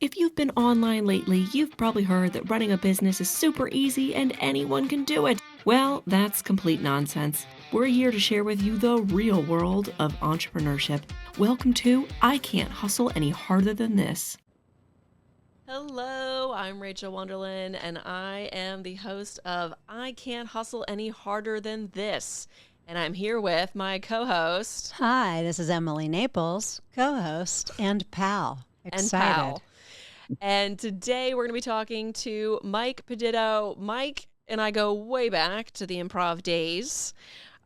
If you've been online lately, you've probably heard that running a business is super easy and anyone can do it. Well, that's complete nonsense. We're here to share with you the real world of entrepreneurship. Welcome to I Can't Hustle Any Harder Than This. Hello, I'm Rachael Wonderlin, and I am the host of I Can't Hustle Any Harder Than This. And I'm here with my co-host. Hi, this is Emily Naples, co-host and pal. And Excited. pal. And today we're going to be talking to Mike Peditto. Mike and I go way back to the improv days,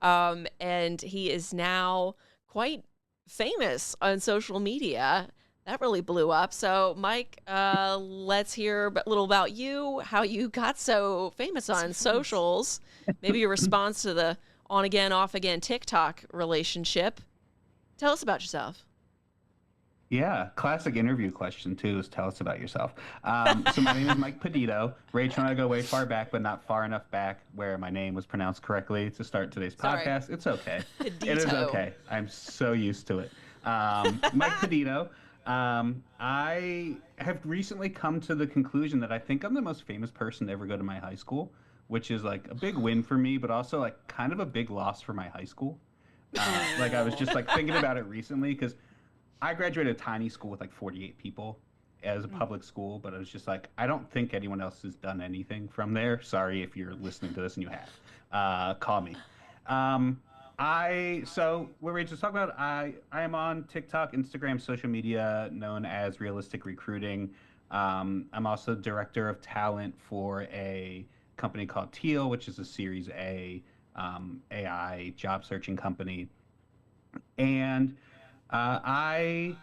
and he is now quite famous on social media. That really blew up. So, Mike, let's hear a little about you, how you got so famous on socials, maybe your response to the on-again, off-again TikTok relationship. Tell us about yourself. Yeah, classic interview question, too, is tell us about yourself. So my name is Mike Peditto. Rachel and I go way far back, but not far enough back where my name was pronounced correctly to start today's podcast. It's okay. Peditto. It is okay. I'm so used to it. Mike Peditto. I have recently come to the conclusion that I think I'm the most famous person to ever go to my high school, which is like a big win for me, but also like kind of a big loss for my high school. Like I was just like thinking about it recently because I graduated a tiny school with like 48 people as a public school, but I was just like, I don't think anyone else has done anything from there. Sorry if you're listening to this and you have. Call me. So what we're just talking about, I am on TikTok, Instagram, social media known as Realistic Recruiting. I'm also director of talent for a company called Teal, which is a Series A AI job searching company. And I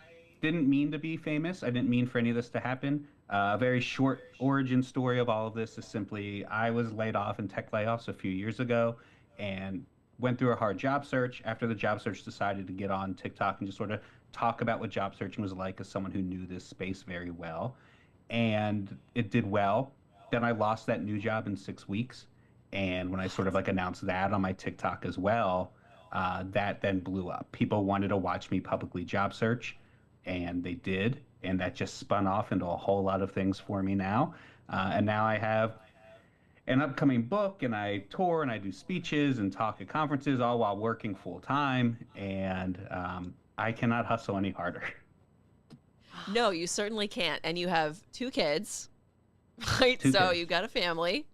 didn't mean to be famous. I didn't mean for any of this to happen. A very short origin story of all of this is simply I was laid off in tech layoffs a few years ago and went through a hard job search. After the job search, decided to get on TikTok and just sort of talk about what job searching was like as someone who knew this space very well. And it did well. Then I lost that new job in 6 weeks. And when I sort of like announced that on my TikTok as well, that then blew up. People wanted to watch me publicly job search, and they did. And that just spun off into a whole lot of things for me now. And now I have an upcoming book, and I tour and I do speeches and talk at conferences all while working full time. And I cannot hustle any harder. No, you certainly can't. And you have two kids, right? Two So kids. you've got a family.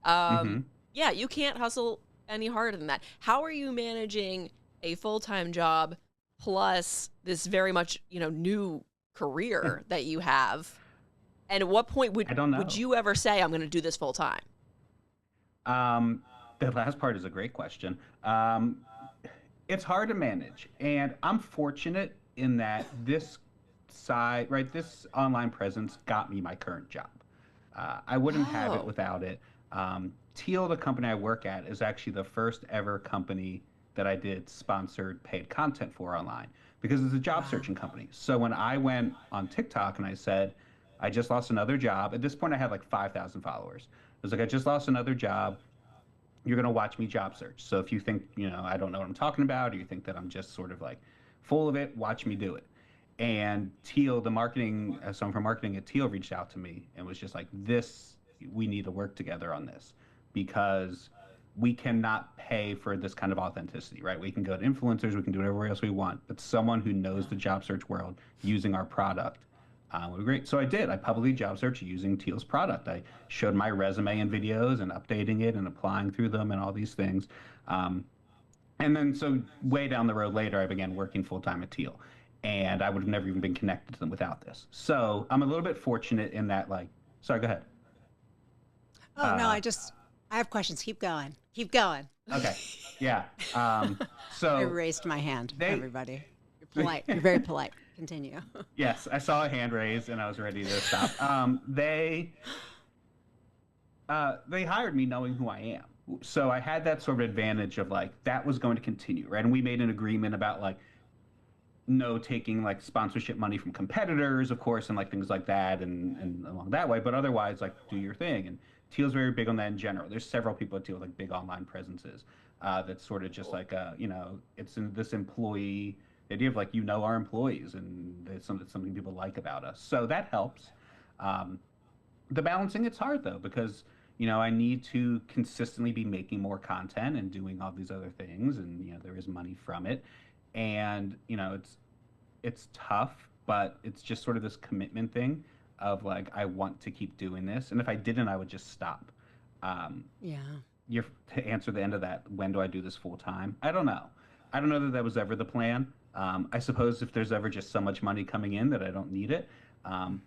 Hmm. Yeah, you can't hustle any harder than that. How are you managing a full-time job plus this very much, new career that you have? And at what point I don't would know. you ever say, I'm going to do this full time? The last part is a great question. It's hard to manage, and I'm fortunate in that this side, right, this online presence got me my current job. I wouldn't have it Oh, without it. Teal, the company I work at, is actually the first ever company that I did sponsored paid content for online because it's a job Wow. searching company. So when I went on TikTok and I said, I just lost another job, at this point I had like 5,000 followers. I was like, I just lost another job. You're going to watch me job search. So if you think, I don't know what I'm talking about, or you think that I'm just sort of like full of it, watch me do it. And Teal, the marketing, someone from marketing at Teal reached out to me and was just like, we need to work together on this because we cannot pay for this kind of authenticity, right? We can go to influencers, we can do whatever else we want, but someone who knows the job search world using our product would be great. So I did. I publicly job searched using Teal's product. I showed my resume and videos and updating it and applying through them and all these things. Um, and then so way down the road later, I began working full time at Teal. And I would have never even been connected to them without this. So I'm a little bit fortunate in that, like, sorry, go ahead. Oh, no, Uh, I have questions. Keep going. Keep going. okay. Yeah. I So raised my hand, they, everybody. You're polite. You're very polite. Continue. yes, I saw a hand raised and I was ready to stop. They hired me knowing who I am. So I had that sort of advantage of like, that was going to continue, right? And we made an agreement about like, no taking like sponsorship money from competitors, of course, and like things like that and along that way. But otherwise, like do your thing. And Teal's very big on that in general. There's several people at Teal like big online presences that's sort of just like it's in this employee The idea of like, our employees, and it's something people like about us. So that helps. Um, the balancing, it's hard though, because I need to consistently be making more content and doing all these other things, and there is money from it. And it's tough, but it's just sort of this commitment thing of like, I want to keep doing this, and if I didn't, I would just stop. um, Yeah. you're to answer the end of that, when do I do this full time? I don't know. I don't know that that was ever the plan. I suppose if there's ever just so much money coming in that I don't need it.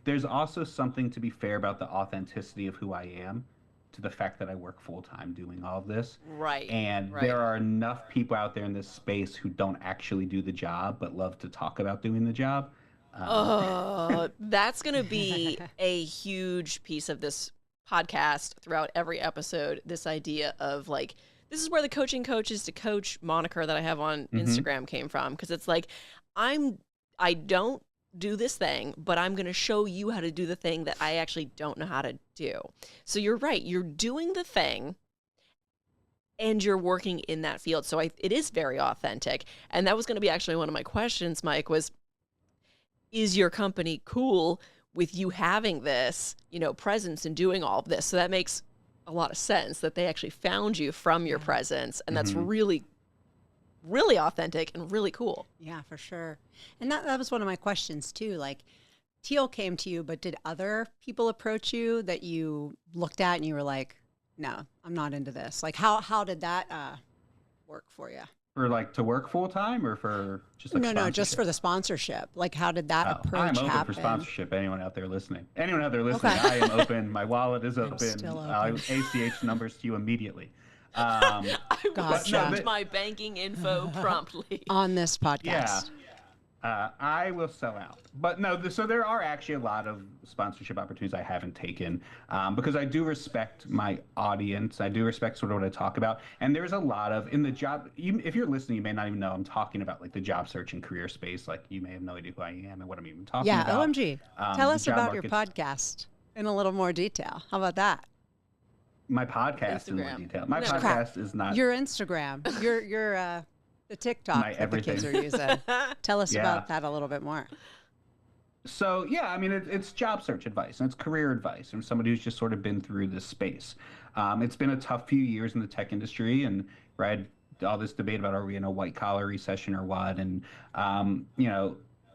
There's also something to be fair about the authenticity of who I am, to the fact that I work full time doing all of this. Right. And Right. there are enough people out there in this space who don't actually do the job but love to talk about doing the job. Um, Oh, that's going to be a huge piece of this podcast throughout every episode. This idea of like, this is where the coaching coaches to coach moniker that I have on mhm. Instagram came from. Because it's like, I don't do this thing, but I'm going to show you how to do the thing that I actually don't know how to do. So you're right. You're doing the thing and you're working in that field. So it is very authentic. And that was going to be actually one of my questions, Mike, was, is your company cool with you having this, presence and doing all of this? So that makes a lot of sense that they actually found you from your Yeah. presence. And that's Mhm. really, really authentic and really cool. Yeah, for sure. And that was one of my questions too. Like, Teal came to you, but did other people approach you that you looked at and you were like, no, I'm not into this? Like, how did that work for you? For like to work full time, or for just like No, just for sponsorship? the sponsorship. Like, how did that Oh, approach I'm open for happen? sponsorship. Anyone out there listening? Anyone out there listening? Okay. I am open. My wallet is I'm open. still I open. I ACH numbers to you immediately. Um, will Gotcha. send my banking info promptly. On this yeah, podcast. I will sell out. But no, so there are actually a lot of sponsorship opportunities I haven't taken, because I do respect my audience. I do respect sort of what I talk about. And there's a lot of, in the job, if you're listening, you may not even know I'm talking about like the job search and career space. Like, you may have no idea who I am and what I'm even talking Yeah, about. OMG. Tell The us job about your market's podcast in a little more detail. How about that? my podcast in more Instagram. detail. My No. Crap. podcast is not Your Instagram, your the TikTok my that the kids are everything. using. Tell us Yeah. about that a little bit more. So yeah, I mean, it's job search advice and it's career advice from somebody who's just sort of been through this space. It's been a tough few years in the tech industry, and right, all this debate about, are we in a white collar recession or what? And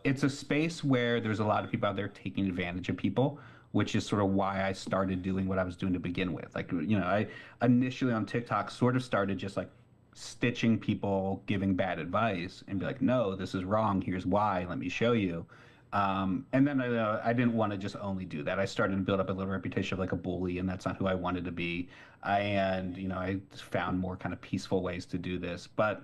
it's a space where there's a lot of people out there taking advantage of people, which is sort of why I started doing what I was doing to begin with. Like, I initially on TikTok sort of started just like stitching people giving bad advice and be like, no, this is wrong. Here's why. Let me show you. And then I didn't want to just only do that. I started to build up a little reputation of like a bully, and that's not who I wanted to be. I found more kind of peaceful ways to do this. But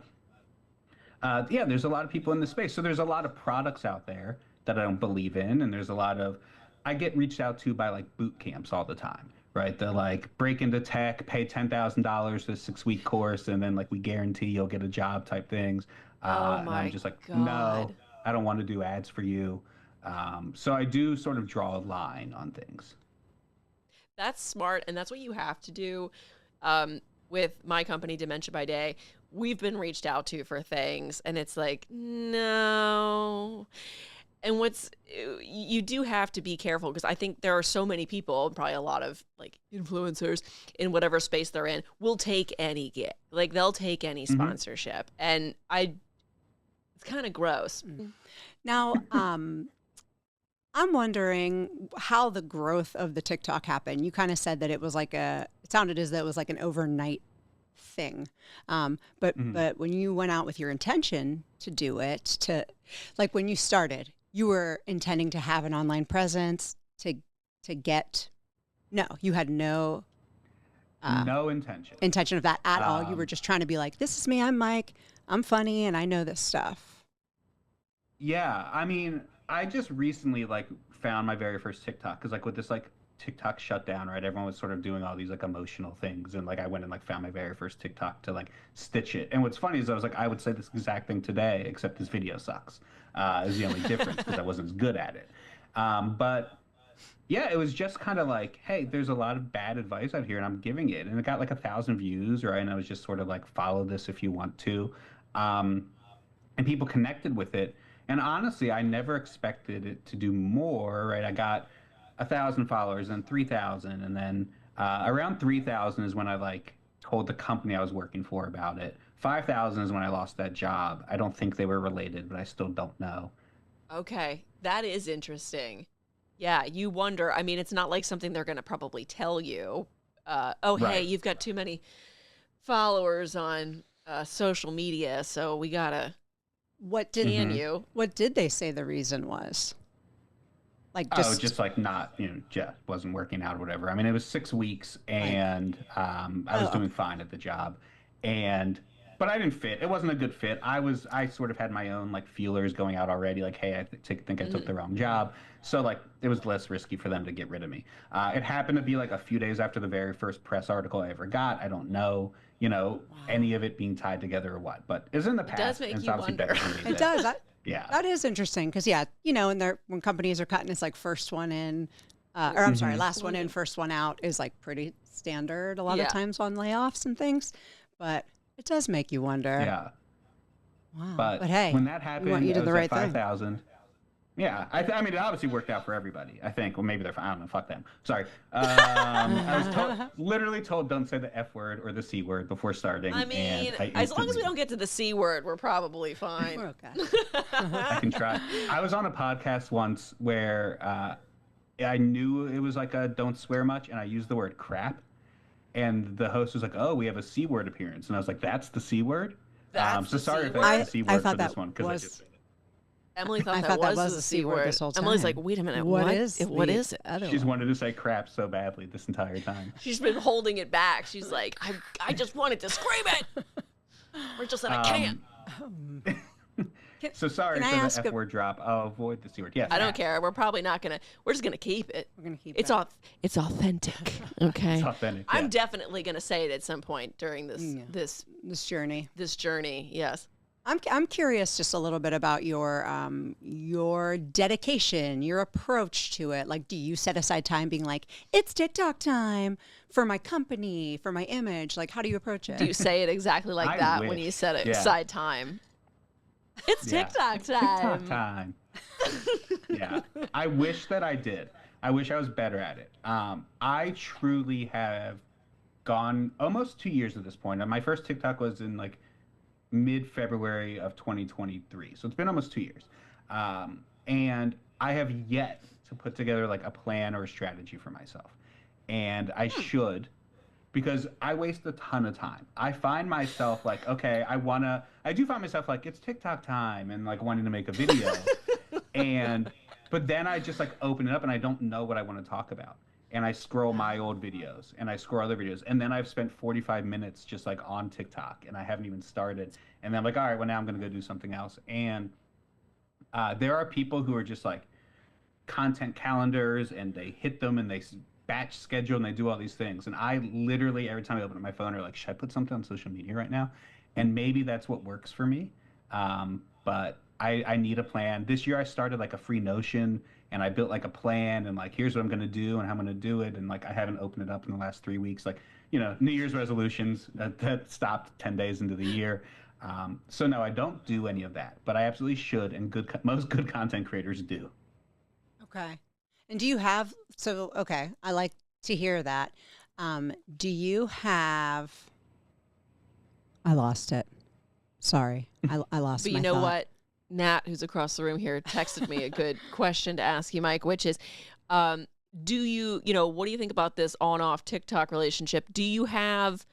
yeah, there's a lot of people in the space. So there's a lot of products out there that I don't believe in, and there's a lot of, I get reached out to by like boot camps all the time, right? They're like, break into tech, pay $10,000 for a 6-week course, and then like we guarantee you'll get a job type things. Oh And my I'm just like, God. no, I don't want to do ads for you. So I do sort of draw a line on things. That's smart, and that's what you have to do. With my company, Dementia by Day, we've been reached out to for things, and it's like, no. And you do have to be careful, because I think there are so many people, probably a lot of like influencers in whatever space they're in, will take any gig. Like, they'll take any sponsorship, and it's kind of gross. Now, I'm wondering how the growth of the TikTok happened. You kind of said that it was like it sounded as though it was like an overnight thing. But when you went out with your intention to do it, like when you started, you were intending to have an online presence to get, no, you had no No intention. intention of that at all. You were Um, just trying to be like, this is me, I'm Mike, I'm funny, and I know this stuff. Yeah, I mean, I just recently like found my very first TikTok, because like with this like TikTok shutdown, right? Everyone was sort of doing all these like emotional things, and like I went and like found my very first TikTok to like stitch it. And what's funny is I was like, I would say this exact thing today, except this video sucks. Is the only difference, because I wasn't as good at it. But yeah, it was just kind of like, hey, there's a lot of bad advice out here, and I'm giving it, and it got like 1,000 views, right? And I was just sort of like, follow this if you want to. Um, and people connected with it. And honestly, I never expected it to do more, right? I got 1,000 followers and 3,000, and then around 3,000 is when I like told the company I was working for about it. 5,000 is when I lost that job. I don't think they were related, but I still don't know. Okay, that is interesting. Yeah, you wonder. I mean, it's not like something they're going to probably tell you. Oh, hey, Right. you've got too many followers on social media, so we gotta What did ban Mhm. you. what did they say the reason was? Like Oh, just just like not, just wasn't working out or whatever. I mean, it was 6 weeks, right. and I was Oh, doing fine at the job, and but I didn't fit. It wasn't a good fit. I sort of had my own like feelers going out already. Like, hey, think I took Mhm. the wrong job. So like, it was less risky for them to get rid of me. It happened to be like a few days after the very first press article I ever got. I don't know, wow. any of it being tied together or what, but it's in the It does past, and make it's you obviously wonder. better for me It to, does. yeah. That is interesting because yeah, and they're when companies are cutting, it's like first one in, or I'm sorry, Hmm. last one in, first one out is like pretty standard a lot of Yeah. times on layoffs and things. But it does make you wonder. Yeah. Wow. But But hey, when that you happened, I did the was at right thing. 5,000. Yeah, I mean, it obviously worked out for everybody. I think. Well, maybe they're. I don't know. Fuck them. Sorry. I was literally told don't say the F word or the C word before I starting, and mean, I as long as we instantly. don't get to the C word, we're probably We're fine. okay. I can try. I was on a podcast once where I knew it was like a don't swear much, and I used the word crap, and the host was like, "Oh, we have a C word appearance," and I was like, "That's the C word." That's So the sorry C if that's the word. C I word for thought this that one because I just was said it. Emily thought I that thought that was was the the C C word word. this whole Emily's like, time. wait a minute, What is What the is it? other She's one? wanted to say crap so badly this entire time. She's been holding it back. She's like, I just wanted to scream it. We're just that I can't. Um, Um, so can sorry I for the ask F word drop. I'll avoid the C word. Yes, I don't ask. care. We're probably not gonna. We're just gonna keep it. we're gonna keep It's it. it's authentic. It's Okay. authentic. I'm Yeah. definitely gonna say it at some point during Yeah, this journey. this journey. Yes. I'm curious just a little bit about your dedication, your approach to it. Like, do you set aside time being like, it's TikTok time for my company, for my image? Like, how do you approach Do it? you say it exactly like I that when you wish. set it Yeah. aside time? It's Yeah. TikTok TikTok time. time. Yeah. I wish that I did. I wish I was better at it. I truly have gone almost 2 years at this point. And my first TikTok was in like mid-February of 2023. So it's been almost 2 years. And I have yet to put together like a plan or a strategy for myself. And I should, because I waste a ton of time. I find myself like, okay, I do find myself like, it's TikTok time and like wanting to make a video. And, but then I just like open it up and I don't know what I want to talk about. And I scroll my old videos and I scroll other videos. And then I've spent 45 minutes just like on TikTok and I haven't even started. And then I'm like, all right, well, now I'm going to go do something else. And there are people who are just like content calendars and they hit them and they batch schedule and they do all these things. And I literally, every time I open up my phone, are like, should I put something on social media right now? And maybe that's what works for me. But I need a plan. This year I started like a free Notion and I built like a plan and like, here's what I'm going to do and how I'm going to do it. And like, I haven't opened it up in the last 3 weeks. Like, New Year's resolutions that stopped 10 days into the year. So no, I don't do any of that, but I absolutely should. And most good content creators do. Okay. And do you have, okay, I like to hear that. Do you have, I lost it. Sorry. I lost But my you know thought. what? Nat, who's across the room here, texted me a good question to ask you, Mike, which is, do you, what do you think about this on-off TikTok relationship? Do you have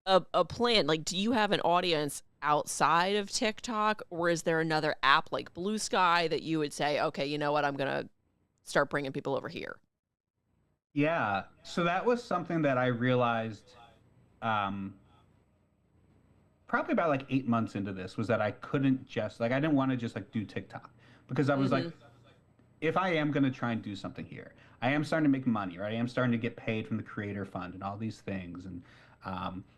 a plan? Like, do you have an audience outside of TikTok, or is there another app like Blue Sky that you would say, okay, you know what, I'm going to start bringing people over here? Yeah. So that was something that I realized um, probably about like 8 months into this was that I couldn't just like I didn't want to just like do TikTok because I was like, if I am going to try and do something here, I am starting to make money, right? I am starting to get paid from the creator fund and all these things. And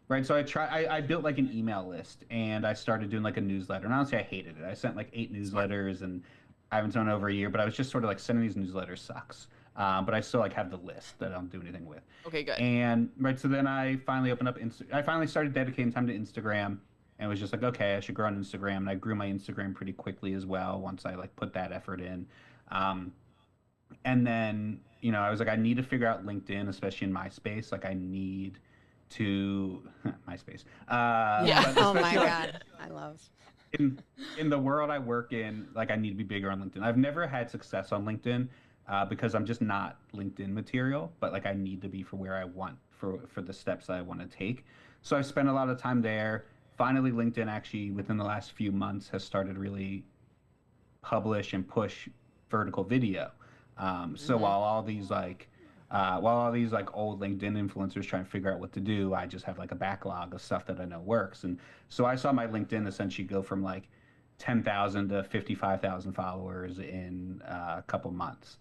right. So I built like an email list and I started doing like a newsletter. And honestly, I hated it. I sent like 8 newsletters and I haven't done it over a year, but I was just sort of like sending these newsletters sucks. But I still like have the list that I don't do anything with. Okay, good. And right, so then I finally opened up. I finally started dedicating time to Instagram, and was just like, okay, I should grow on Instagram. And I grew my Instagram pretty quickly as well once I like put that effort in. Um, and then, I was like, I need to figure out LinkedIn, especially in MySpace. Like, I need to MySpace. Yeah. But Oh my especially like God. I love. in in the world I work in, like I need to be bigger on LinkedIn. I've never had success on LinkedIn because I'm just not LinkedIn material, but like I need to be for where I want for the steps that I want to take. So I've spent a lot of time there. Finally, LinkedIn actually within the last few months has started really publish and push vertical video. So Hmm. while all these like old LinkedIn influencers try and figure out what to do, I just have like a backlog of stuff that I know works. And so I saw my LinkedIn essentially go from like 10,000 to 55,000 followers in a couple months.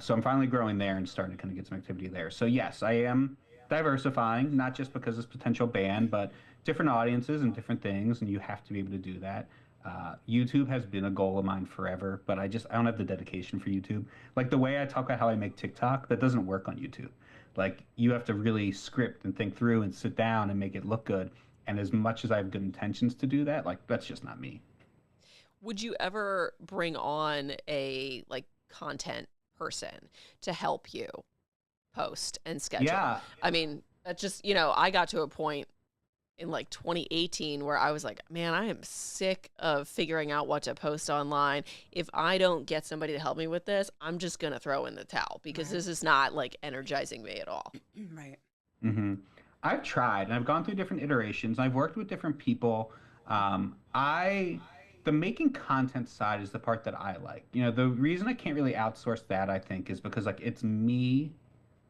So I'm finally growing there and starting to kind of get some activity there. So yes, I am diversifying, not just because it's potential ban, but different audiences and different things, and you have to be able to do that. YouTube has been a goal of mine forever, but I don't have the dedication for YouTube. Like the way I talk about how I make TikTok, that doesn't work on YouTube. Like you have to really script and think through and sit down and make it look good. And as much as I have good intentions to do that, like that's just not me. Would you ever bring on a like content person to help you post and schedule? Yeah, I mean, that just, I got to a point in like 2018 where I was like, man, I am sick of figuring out what to post online. If I don't get somebody to help me with this, I'm just going to throw in the towel because Right. this is not like energizing me at all. Right. hmm I've tried and I've gone through different iterations. I've worked with different people. The making content side is the part that I like. The reason I can't really outsource that, I think, is because like it's me.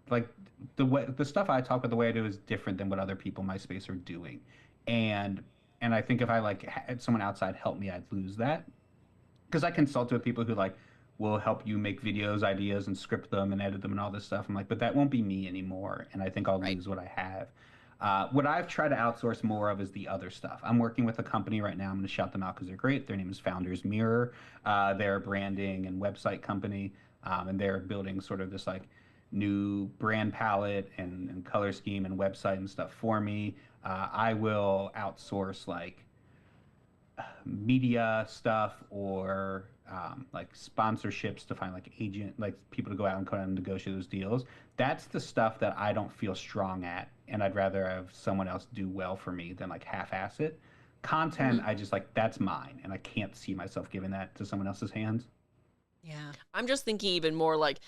Like the stuff I talk about, the way I do is different than what other people in my space are doing, and I think if I like had someone outside help me, I'd lose that because I consult with people who like will help you make videos, ideas, and script them and edit them and all this stuff. I'm like, but that won't be me anymore, and I think I'll Right. lose what I have. What I've tried to outsource more of is the other stuff. I'm working with a company right now. I'm going to shout them out because they're great. Their name is Founders Mirror. They're a branding and website company, and they're building sort of this like new brand palette and color scheme and website and stuff for me. I will outsource like media stuff or like sponsorships to find like agent like people to go out and kind of negotiate those deals. That's the stuff that I don't feel strong at, and I'd rather have someone else do well for me than like half-ass it. Content, Hmm. I just like that's mine, and I can't see myself giving that to someone else's hands. Yeah. I'm just thinking even more like,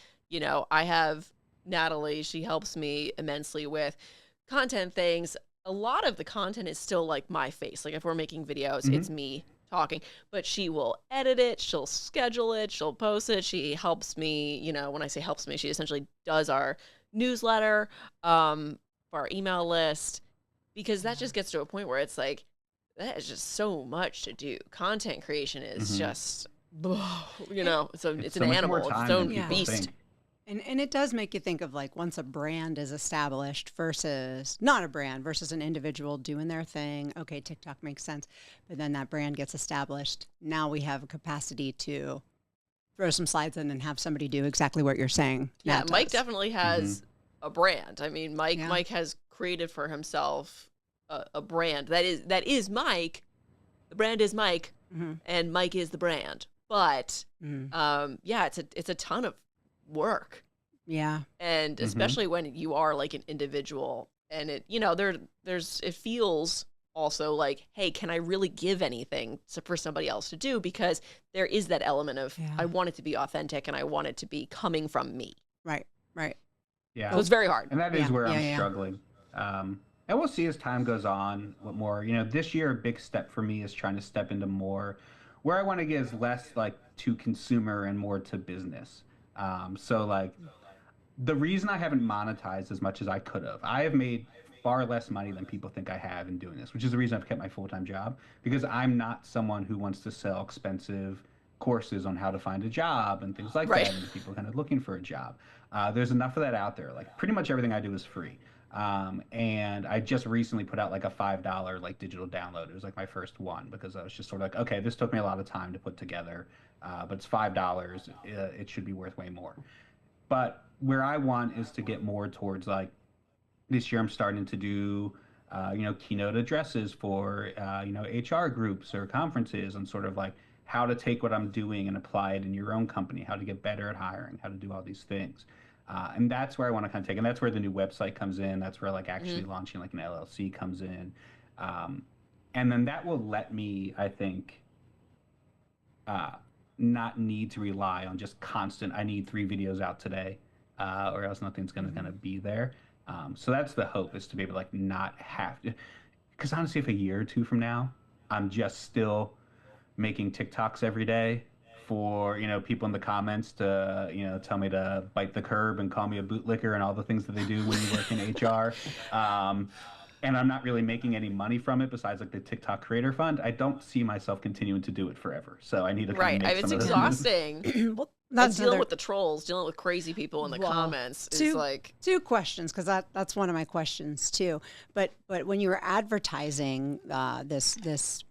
I have Natalie, she helps me immensely with content things. A lot of the content is still like my face. Like if we're making videos, hmm it's me talking, but she will edit it, she'll schedule it, she'll post it. She helps me, when I say helps me, she essentially does our newsletter, for our email list, because that Yeah. just gets to a point where it's like, that is just so much to do. Content creation is hmm just, And, so It's it's so an much more animal, it's its time than own yeah. people beast. think. And it does make you think of like once a brand is established versus not a brand versus an individual doing their thing. Okay, TikTok makes sense. But then that brand gets established. Now we have a capacity to throw some slides in and have somebody do exactly what you're saying Yeah, Nat Mike does. definitely hmm has a brand. I mean, Mike Yeah. Mike has created for himself a brand that is Mike. The brand is Mike, Mm-hmm. and Mike is the brand. But Mm. yeah, it's a ton of work, Yeah. and hmm especially when you are like an individual, and there's it feels also like, hey, can I really give anything for somebody else to do? Because there is that element of Yeah. I want it to be authentic and I want it to be coming from me. Right. Right. So Yeah. it's very hard. And that is Yeah. where Yeah. I'm Yeah. struggling. And we'll see as time goes on what more. This year, a big step for me is trying to step into more where I want to get is less like to consumer and more to business. So, like, the reason I haven't monetized as much as I could have, I have made far less money than people think I have in doing this, which is the reason I've kept my full time job because I'm not someone who wants to sell expensive courses on how to find a job and things like Right. that, and people kind of looking for a job. There's enough of that out there. Like pretty much everything I do is free. And I just recently put out like a $5 like digital download. It was like my first one because I was just sort of like, okay, this took me a lot of time to put together, but it's $5. It should be worth way more. But where I want is to get more towards like this year I'm starting to do keynote addresses for, HR groups or conferences, and sort of like how to take what I'm doing and apply it in your own company, how to get better at hiring, how to do all these things. And that's where I want to kind of take, and that's where the new website comes in. That's where like actually launching like an LLC comes in. And then that will let me, I think, uh, not need to rely on just constant, I need 3 videos out today, or else nothing's going to kind of be there. So that's the hope, is to be able to like not have to, because honestly, if a year or two from now, I'm just still making TikToks every day for, people in the comments to, tell me to bite the curb and call me a bootlicker and all the things that they do when you work in HR. And I'm not really making any money from it besides like the TikTok creator fund. I don't see myself continuing to do it forever. So I need to kind Right. of make It's some of those moves. exhausting. Well, And that's dealing another with the trolls, dealing with crazy people in the comments is like, two questions, because that's one of my questions too. But when you were advertising this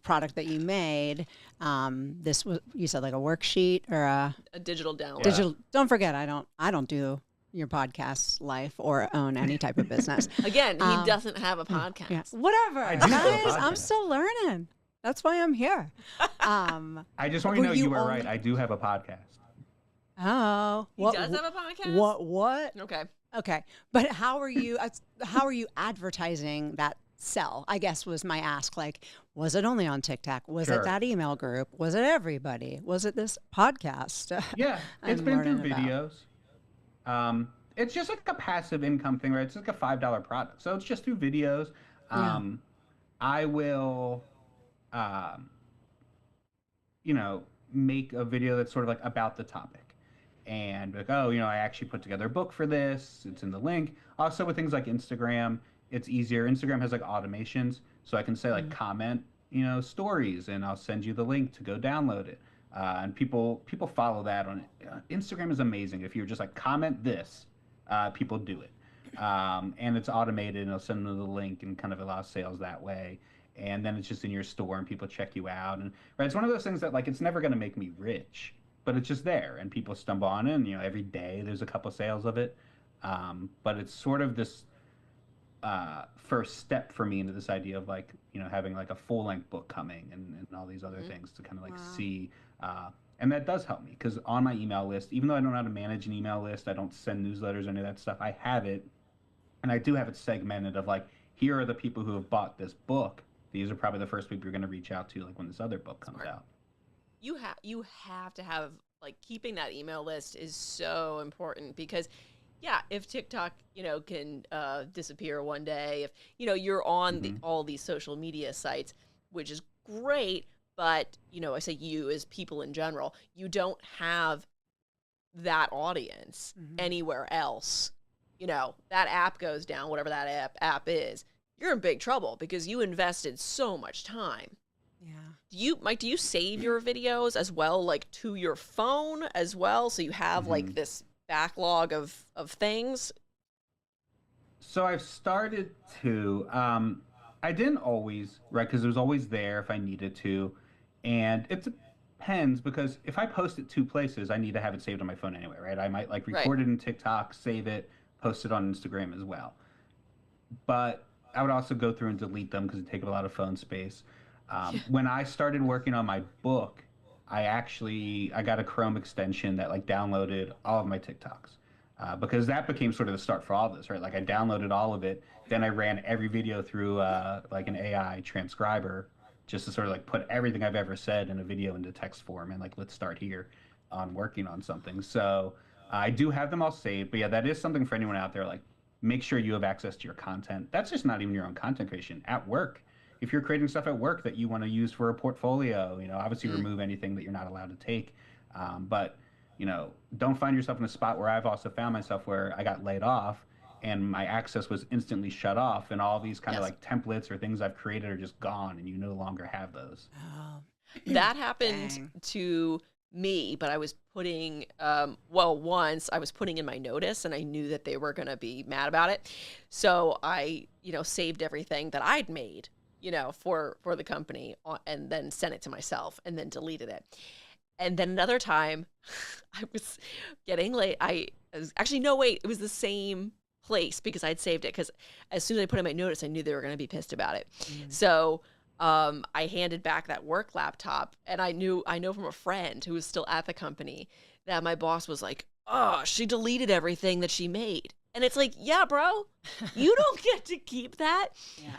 product that you made, this was, you said, like a worksheet or a digital download. digital. Don't forget, I don't do your podcast life or own any type of business. Again, he doesn't have a podcast. Yeah. Whatever, I do have a guys. I'm podcast. still learning. That's why I'm here. I just want you to know you were right. I do have a podcast. Oh, He does have a podcast? What? Okay. But how are you advertising that sell? I guess was my ask. Like, was it only on TikTok? Was Sure. it that email group? Was it everybody? Was it this podcast? Yeah, it's I'm been through learning about. videos. It's just like a passive income thing, right? It's like a $5 product. So it's just through videos. I will, um, make a video that's sort of like about the topic. And like, oh, I actually put together a book for this. It's in the link. Also with things like Instagram, it's easier. Instagram has like automations. So I can say like comment, stories, and I'll send you the link to go download it. And people follow that on it. Instagram is amazing. If you're just like comment this, people do it. And it's automated, and it'll send them the link and kind of allow sales that way. And then it's just in your store and people check you out. And right, it's one of those things that like it's never going to make me rich, but it's just there and people stumble on it. And, every day there's a couple sales of it. But it's sort of this first step for me into this idea of like, having like a full length book coming and all these other things to kind of like see. And that does help me, because on my email list, even though I don't know how to manage an email list, I don't send newsletters or any of that stuff, I have it. And I do have it segmented of like, here are the people who have bought this book. These are probably the first people you're going to reach out to, like when this other book comes out. You have to have, like, keeping that email list is so important, because if TikTok, can disappear one day, if, you're on all these social media sites, which is great, but, I say you as people in general, you don't have that audience anywhere else. That app goes down, whatever that app is, you're in big trouble because you invested so much time. Yeah. Mike, do you save your videos as well, like to your phone as well? So you have like this backlog of things? So I've started to, I didn't always, right? Because it was always there if I needed to. And it depends, because if I post it 2 places, I need to have it saved on my phone anyway, right? I might like record it in TikTok, save it, post it on Instagram as well. But I would also go through and delete them because it takes up a lot of phone space. When I started working on my book, I got a Chrome extension that like downloaded all of my TikToks, because that became sort of the start for all this, right? Like I downloaded all of it, then I ran every video through like an AI transcriber, just to sort of like put everything I've ever said in a video into text form, and like let's start here on working on something. So I do have them all saved, but yeah, that is something for anyone out there. Like, make sure you have access to your content. That's just not even your own content creation at work. If you're creating stuff at work that you want to use for a portfolio, obviously remove anything that you're not allowed to take. But don't find yourself in a spot where I've also found myself where I got laid off and my access was instantly shut off, and all these kind of like templates or things I've created are just gone, and you no longer have those. Oh. That happened Dang. to me, but I was putting, once I was putting in my notice and I knew that they were going to be mad about it. So I, saved everything that I'd made, for the company, and then sent it to myself and then deleted it. And then another time I was getting late. It was the same place because I'd saved it. Because as soon as I put in my notice, I knew they were going to be pissed about it. So I handed back that work laptop, and I know from a friend who was still at the company that my boss was like, "Oh, she deleted everything that she made." And it's like, yeah, bro, you don't get to keep that. Yeah.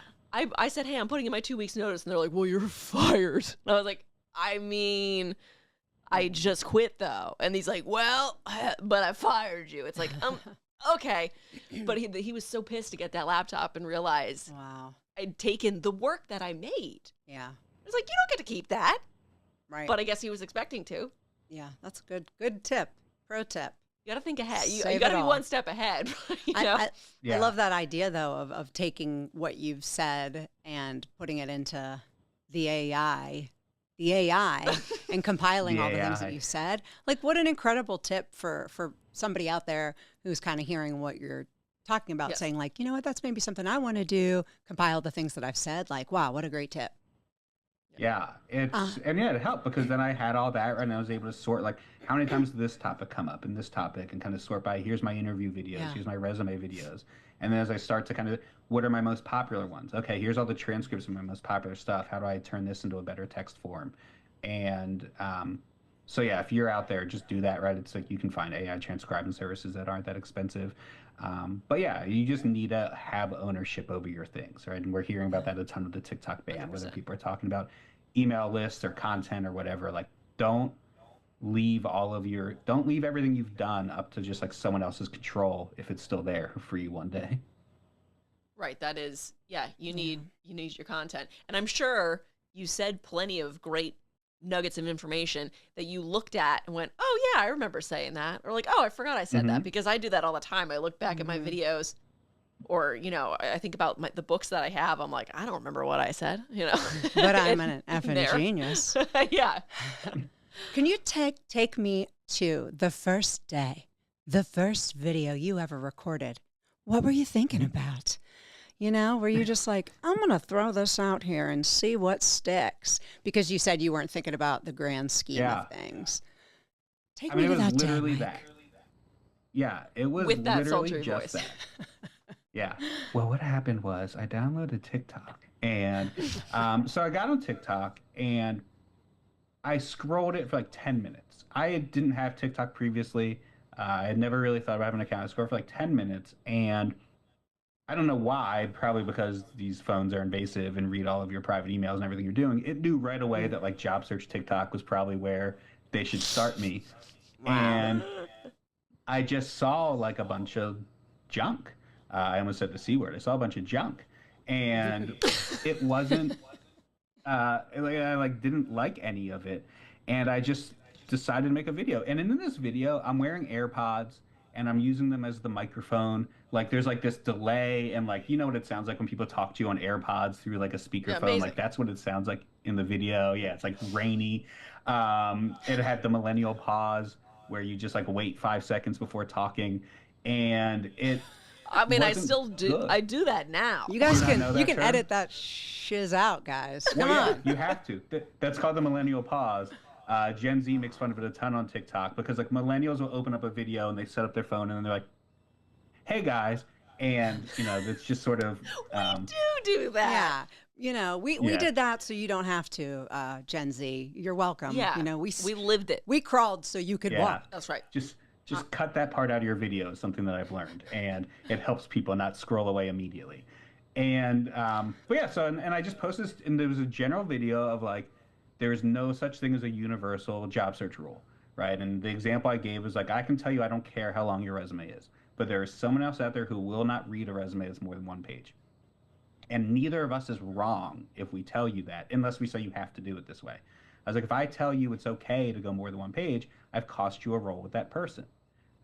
I said, hey, I'm putting in my 2 weeks notice. And they're like, well, you're fired. And I was like, I mean, I just quit though. And he's like, well, but I fired you. It's like, okay. But he was so pissed to get that laptop and realize Wow. I'd taken the work that I made. Yeah. I was like, you don't get to keep that. Right. But I guess he was expecting to. Yeah, that's good. Good tip. Pro tip. You got to think ahead. You Save got to it be all. one step ahead. You know? I love that idea, though, of taking what you've said and putting it into the AI, and compiling all the things that you said. Like, what an incredible tip for somebody out there who's kind of hearing what you're talking about, Yes. saying, like, you know what, that's maybe something I want to do, compile the things that I've said. Like, wow, what a great tip. Yeah, it helped because then I had all that and I was able to sort like how many times did this topic come up and this topic and kind of sort by here's my interview videos, here's my resume videos. And then as I start to kind of what are my most popular ones? Okay, here's all the transcripts of my most popular stuff. How do I turn this into a better text form? And so yeah, if you're out there, just do that, right? It's like you can find AI transcribing services that aren't that expensive. But yeah, you just need to have ownership over your things, right? And we're hearing about that a ton with the TikTok ban, whether 100%. people are talking about email lists or content or whatever. Like, don't leave everything you've done up to just like someone else's control if it's still there for you one day. Right. That is, you need your content. And I'm sure you said plenty of great nuggets of information that you looked at and went, oh yeah, I remember saying that. Or like, oh, I forgot I said that, because I do that all the time. I look back at my videos, or, I think about the books that I have. I'm like, I don't remember what I said, But I'm an effing genius. Yeah. Can you take me to the first day, the first video you ever recorded? What were you thinking about? Were you just like, I'm going to throw this out here and see what sticks? Because you said you weren't thinking about the grand scheme of things. Take me to that day, literally Mike. that. Yeah, it was With that literally sultry just voice. that. Yeah. Well, what happened was I downloaded TikTok, and so I got on TikTok and I scrolled it for like 10 minutes. I didn't have TikTok previously. I had never really thought about having an account. I scrolled for like 10 minutes, and I don't know why, probably because these phones are invasive and read all of your private emails and everything you're doing. It knew right away that like job search TikTok was probably where they should start me. Wow. And I just saw like a bunch of junk. I almost said the C word. I saw a bunch of junk. And it wasn't, I didn't like any of it. And I just decided to make a video. And in this video, I'm wearing AirPods and I'm using them as the microphone. Like there's like this delay and like, you know what it sounds like when people talk to you on AirPods through like a speakerphone. amazing. Like that's what it sounds like in the video. Yeah, it's like rainy. It had the millennial pause where you just like wait 5 seconds before talking. And it I mean, I wasn't still do. good. I do that now. You guys Did I know that you can term? edit that shiz out, guys. Come Well, on. yeah, you have to. That's called the millennial pause. Gen Z makes fun of it a ton on TikTok because like millennials will open up a video and they set up their phone and then they're like, "Hey guys," and it's just sort of. do that. Yeah. We did that so you don't have to, Gen Z. You're welcome. Yeah. We lived it. we crawled so you could Yeah. walk. That's right. Just cut that part out of your video is something that I've learned, and it helps people not scroll away immediately. And but yeah, so and I just posted this, and there was a general video of like there is no such thing as a universal job search rule, right? And the example I gave was like I can tell you I don't care how long your resume is, but there is someone else out there who will not read a resume that's more than one page. And neither of us is wrong if we tell you that, unless we say you have to do it this way. I was like, if I tell you it's okay to go more than one page, I've cost you a role with that person.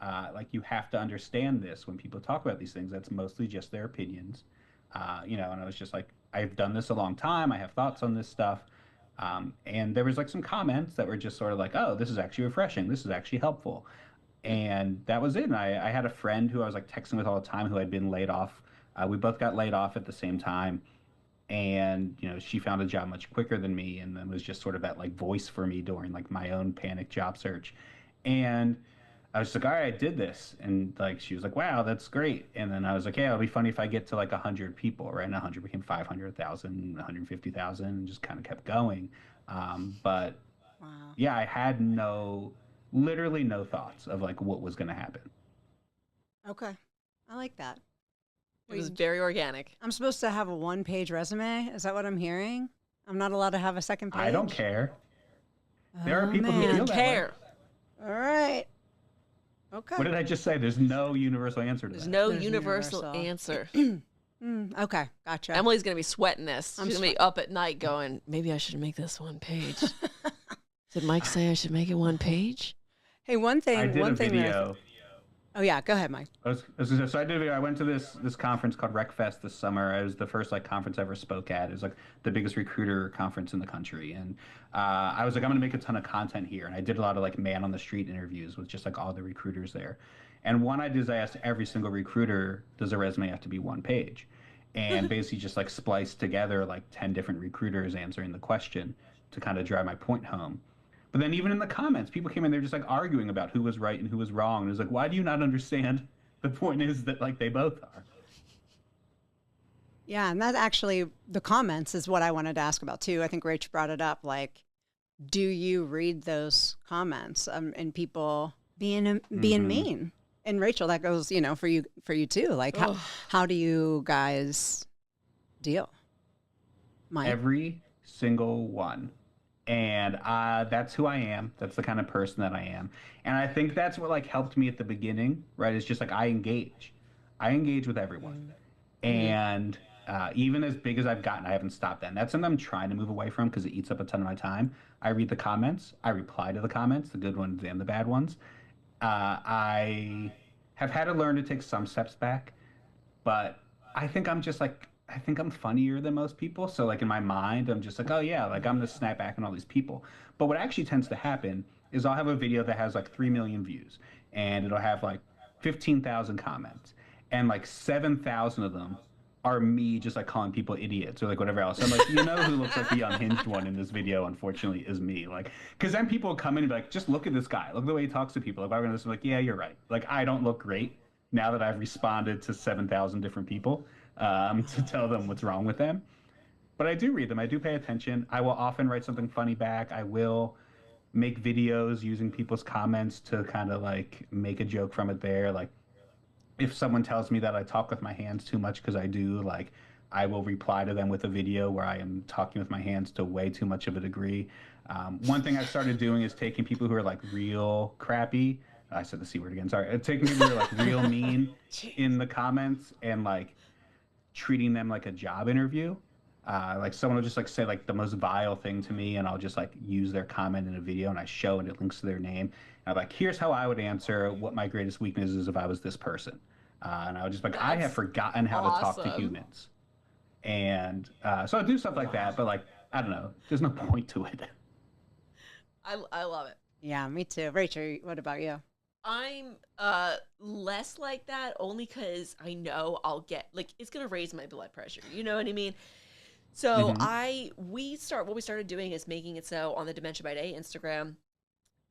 Like you have to understand this when people talk about these things. That's mostly just their opinions, And I was just like, I've done this a long time. I have thoughts on this stuff, and there was like some comments that were just sort of like, oh, this is actually refreshing. This is actually helpful, and that was it. And I had a friend who I was like texting with all the time who had been laid off. We both got laid off at the same time. And she found a job much quicker than me, and then was just sort of that like voice for me during like my own panic job search. And I was just like, all right, I did this. And like, she was like, wow, that's great. And then I was like, yeah, it'll be funny if I get to like 100 people, right? And 100 became 500,000, 150,000, and just kind of kept going. But Wow. yeah, I had literally no thoughts of like what was going to happen. Okay. I like that. It was Wait, very organic. I'm supposed to have a one-page resume? Is that what I'm hearing? I'm not allowed to have a second page? I don't care. There are Oh, people who You man. feel don't that way. care. All right. Okay. What did I just say? There's no universal answer to There's that. no There's universal universal. answer. Okay. Gotcha. Emily's going to be sweating this. I'm She's going to be up at night going, maybe I should make this one page. Did Mike say I should make it one page? Hey, one thing. I did one a thing video. Oh yeah. Go ahead, Mike. So I did a video. I went to this conference called RecFest this summer. It was the first like conference I ever spoke at. It was like the biggest recruiter conference in the country, and I was like, I'm gonna make a ton of content here, and I did a lot of like man on the street interviews with just like all the recruiters there. And one I did is I asked every single recruiter, does a resume have to be one page? And basically just like spliced together like 10 different recruiters answering the question to kind of drive my point home. But then even in the comments, people came in there just like arguing about who was right and who was wrong. And it was like, why do you not understand? The point is that like they both are. Yeah, and that actually the comments is what I wanted to ask about too. I think Rach brought it up. Like, do you read those comments and people being mean? And Rachel, that goes for you too. Like, how do you guys deal? Mike? Every single one. And that's who I am. That's the kind of person that I am. And I think that's what like helped me at the beginning, right? It's just like I engage with everyone. And even as big as I've gotten, I haven't stopped that. And that's something I'm trying to move away from because it eats up a ton of my time. I read the comments. I reply to the comments, the good ones and the bad ones. I have had to learn to take some steps back, but I think I think I'm funnier than most people. So like in my mind, I'm just like, oh yeah, like I'm gonna snap back on all these people. But what actually tends to happen is I'll have a video that has like 3 million views and it'll have like 15,000 comments and like 7,000 of them are me just like calling people idiots or like whatever else. So I'm like, who looks like the unhinged one in this video, unfortunately, is me. Like, because then people will come in and be like, just look at this guy. Look at the way he talks to people. Like, I'm like, yeah, you're right. Like, I don't look great now that I've responded to 7,000 different people to tell them what's wrong with them. But I do read them. I do pay attention. I will often write something funny back. I will make videos using people's comments to kind of like make a joke from it there. Like, if someone tells me that I talk with my hands too much, because I do, like, I will reply to them with a video where I am talking with my hands to way too much of a degree. One thing I've started doing is taking people who are like real crappy. I said the C word again. Sorry. Taking people who are like real mean in the comments and like treating them like a job interview. Like someone will just like say like the most vile thing to me, and I'll just like use their comment in a video, and I show and it links to their name. And I'm like, here's how I would answer what my greatest weakness is if I was this person. And I would just like, I have forgotten how to talk to humans. And so I do stuff like that, but like, I don't know, there's no point to it. I love it. Yeah, me too. Rachel, what about you? I'm less like that only because I know I'll get like it's gonna raise my blood pressure. You know what I mean? So what we started doing is making it so on the Dementia by Day Instagram,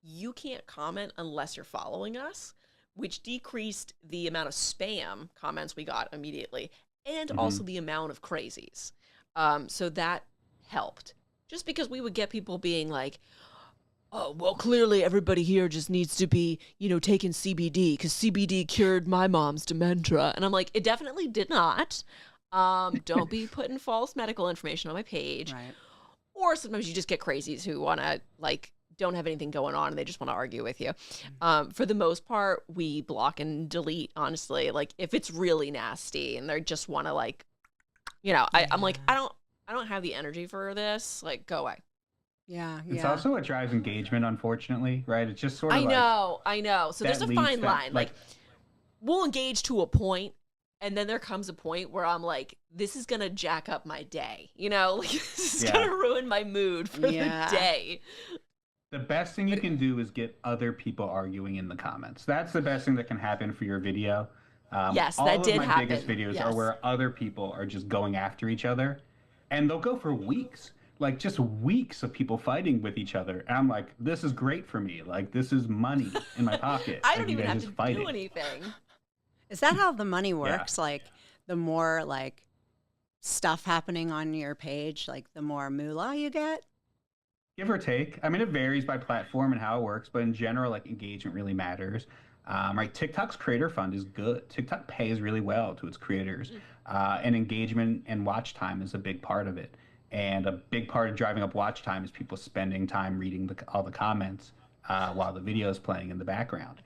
you can't comment unless you're following us, which decreased the amount of spam comments we got immediately and also the amount of crazies. So that helped. Just because we would get people being like, oh, well, clearly everybody here just needs to be, taking CBD because CBD cured my mom's dementia. And I'm like, it definitely did not. Don't be putting false medical information on my page. Right. Or sometimes you just get crazies who want to, like, don't have anything going on and they just want to argue with you. For the most part, we block and delete, honestly. Like, if it's really nasty and they just want to, like, I'm like, I don't have the energy for this. Like, go away. Yeah. It's also what drives engagement, unfortunately, right? It's just sort of I know. So there's a fine line. Like, we'll engage to a point, and then there comes a point where I'm like, this is going to jack up my day. Like, this is going to ruin my mood for the day. The best thing you can do is get other people arguing in the comments. That's the best thing that can happen for your video. Yes, all that did of my happen. biggest videos are where other people are just going after each other, and they'll go for weeks. like just weeks of people fighting with each other. And I'm like, this is great for me. Like this is money in my pocket. I Like don't you even guys have just to do fighting. anything. Is that how the money Yeah. works? Like the more like stuff happening on your page, like the more moolah you get? Give or take. I mean, it varies by platform and how it works, but in general, like engagement really matters. Right, TikTok's creator fund is good. TikTok pays really well to its creators, and engagement and watch time is a big part of it. And a big part of driving up watch time is people spending time reading all the comments while the video is playing in the background.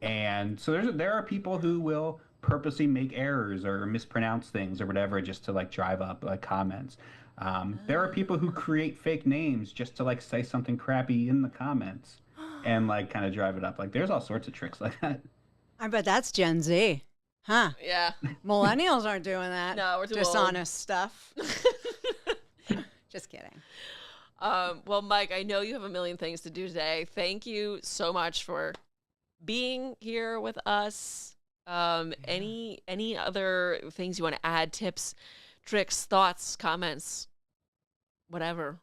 And so there are people who will purposely make errors or mispronounce things or whatever just to like drive up like comments. There are people who create fake names just to like say something crappy in the comments and like kind of drive it up. Like there's all sorts of tricks like that. I bet that's Gen Z. Huh. Yeah. Millennials aren't doing that. No, we're too old. dishonest stuff. Just kidding. Well, Mike, I know you have a million things to do today. Thank you so much for being here with us. Any other things you want to add? Tips, tricks, thoughts, comments, whatever.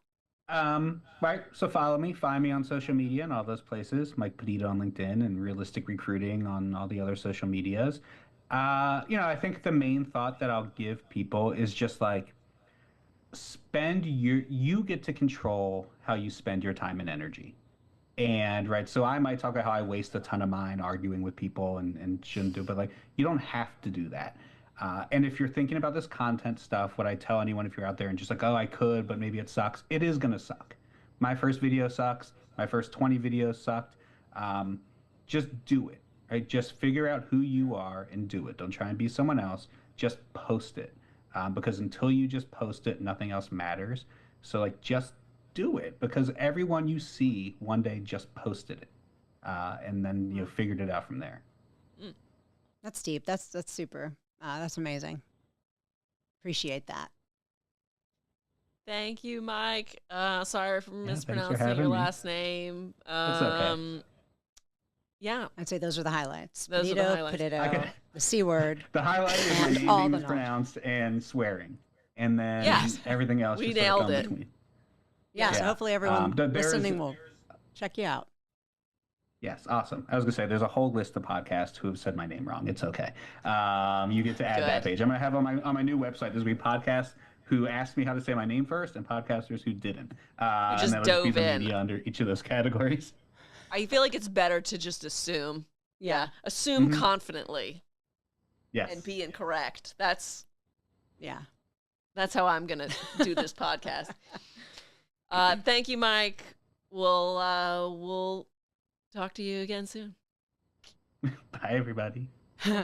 Right. So find me on social media and all those places. Mike Peditto on LinkedIn and Realistic Recruiting on all the other social medias. I think the main thought that I'll give people is just like you get to control how you spend your time and energy. And right, so I might talk about how I waste a ton of mine arguing with people and shouldn't do, but like you don't have to do that. And if you're thinking about this content stuff, what I tell anyone if you're out there and just like, oh, I could, but maybe it sucks, it is gonna suck. My first video sucks. My first 20 videos sucked. Just do it, right? Just figure out who you are and do it. Don't try and be someone else. Just post it, because until you just post it, nothing else matters. So like, just do it because everyone you see one day just posted it, and then figured it out from there. That's deep. That's super. That's amazing. Appreciate that. Thank you, Mike. Sorry for thanks for mispronouncing having your me. last name. It's okay. Yeah, I'd say those are the highlights. Those are the highlights. Peditto, the C word. The highlight is my And name all being the mispronounced and swearing, and then Yes. everything else We just sort of nailed come it. between. Yeah, so Yeah. hopefully everyone There is- listening will check you out. Yes, awesome. I was gonna say there's a whole list of podcasts who have said my name wrong. It's okay. You get to add that Good. page. I'm gonna have on my new website. There's gonna be podcasts who asked me how to say my name first, and podcasters who didn't. just and that'll just be dove the in. media under each of those categories. I feel like it's better to just assume. Yeah. Assume Mhm. confidently Yes. and be incorrect. That's Yeah. how I'm gonna do this podcast. Thank you, Mike. We'll talk to you again soon. Bye, everybody.